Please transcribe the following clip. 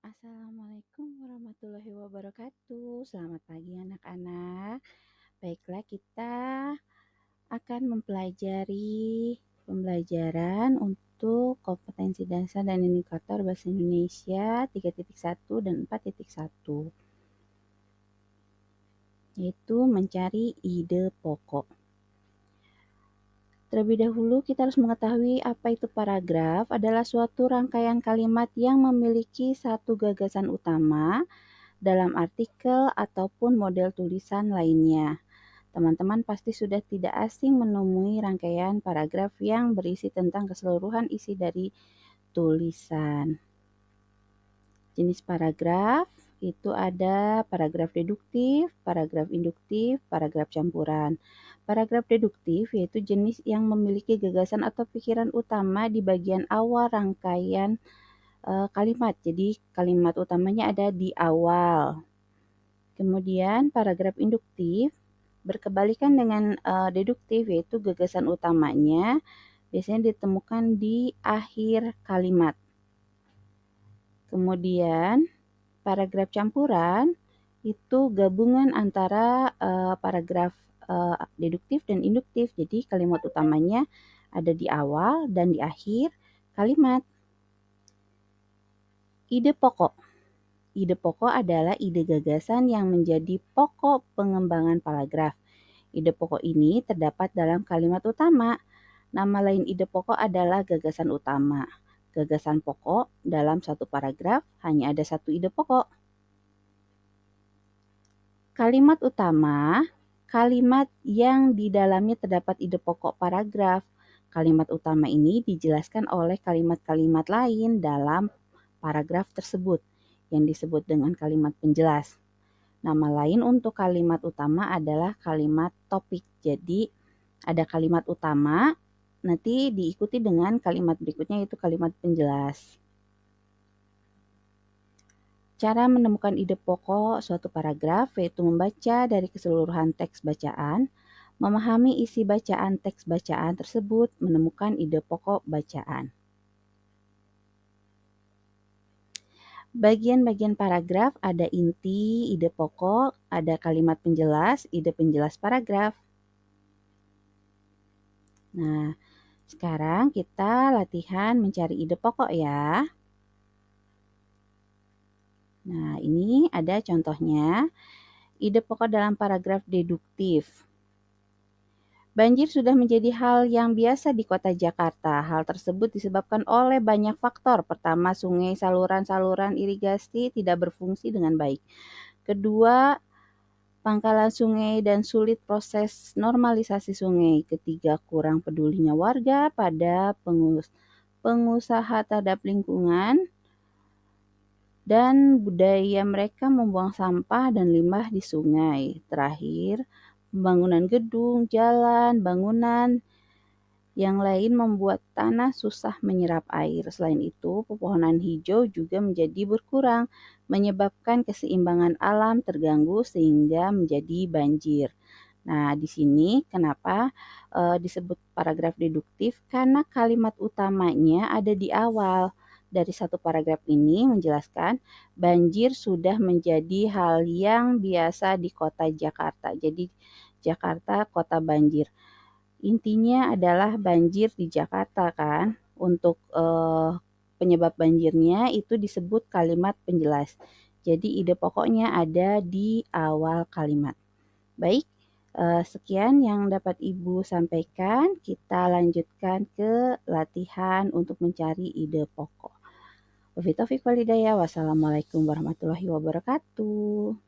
Assalamualaikum warahmatullahi wabarakatuh. Selamat pagi anak-anak. Baiklah, kita akan mempelajari pembelajaran untuk kompetensi dasar dan indikator bahasa Indonesia 3.1 dan 4.1, yaitu mencari ide pokok. Terlebih dahulu kita harus mengetahui apa itu paragraf. Adalah suatu rangkaian kalimat yang memiliki satu gagasan utama dalam artikel ataupun model tulisan lainnya. Teman-teman pasti sudah tidak asing menemui rangkaian paragraf yang berisi tentang keseluruhan isi dari tulisan. Jenis paragraf itu ada paragraf deduktif, paragraf induktif, paragraf campuran. Paragraf deduktif yaitu jenis yang memiliki gagasan atau pikiran utama di bagian awal rangkaian kalimat. Jadi kalimat utamanya ada di awal. Kemudian paragraf induktif berkebalikan dengan deduktif, yaitu gagasan utamanya biasanya ditemukan di akhir kalimat. Kemudian paragraf campuran itu gabungan antara paragraf deduktif dan induktif. Jadi kalimat utamanya ada di awal dan di akhir kalimat. Ide pokok. Ide pokok adalah ide gagasan yang menjadi pokok pengembangan paragraf. Ide pokok ini terdapat dalam kalimat utama. Nama lain ide pokok adalah gagasan utama. Gagasan pokok dalam satu paragraf hanya ada satu ide pokok. Kalimat utama, kalimat yang di dalamnya terdapat ide pokok paragraf. Kalimat utama ini dijelaskan oleh kalimat-kalimat lain dalam paragraf tersebut yang disebut dengan kalimat penjelas. Nama lain untuk kalimat utama adalah kalimat topik. Jadi ada kalimat utama, nanti diikuti dengan kalimat berikutnya yaitu kalimat penjelas. Cara menemukan ide pokok suatu paragraf yaitu membaca dari keseluruhan teks bacaan, memahami isi bacaan teks bacaan tersebut, menemukan ide pokok bacaan. Bagian-bagian paragraf ada inti, ide pokok, ada kalimat penjelas, ide penjelas paragraf. Nah, sekarang kita latihan mencari ide pokok ya. Nah, ini ada contohnya. Ide pokok dalam paragraf deduktif. Banjir sudah menjadi hal yang biasa di kota Jakarta. Hal tersebut disebabkan oleh banyak faktor. Pertama, sungai, saluran-saluran irigasi tidak berfungsi dengan baik. Kedua, pangkalan sungai dan sulit proses normalisasi sungai. Ketiga, kurang pedulinya warga pada pengusaha terhadap lingkungan dan budaya mereka membuang sampah dan limbah di sungai. Terakhir, pembangunan gedung, jalan, bangunan yang lain membuat tanah susah menyerap air. Selain itu, pepohonan hijau juga menjadi berkurang, menyebabkan keseimbangan alam terganggu sehingga menjadi banjir. Nah, di sini kenapa disebut paragraf deduktif? Karena kalimat utamanya ada di awal. Dari satu paragraf ini menjelaskan banjir sudah menjadi hal yang biasa di kota Jakarta. Jadi Jakarta kota banjir. Intinya adalah banjir di Jakarta kan. Untuk penyebab banjirnya itu disebut kalimat penjelas. Jadi ide pokoknya ada di awal kalimat. Baik, sekian yang dapat Ibu sampaikan. Kita lanjutkan ke latihan untuk mencari ide pokok. Wabillahi taufiq wal hidayah. Wassalamualaikum warahmatullahi wabarakatuh.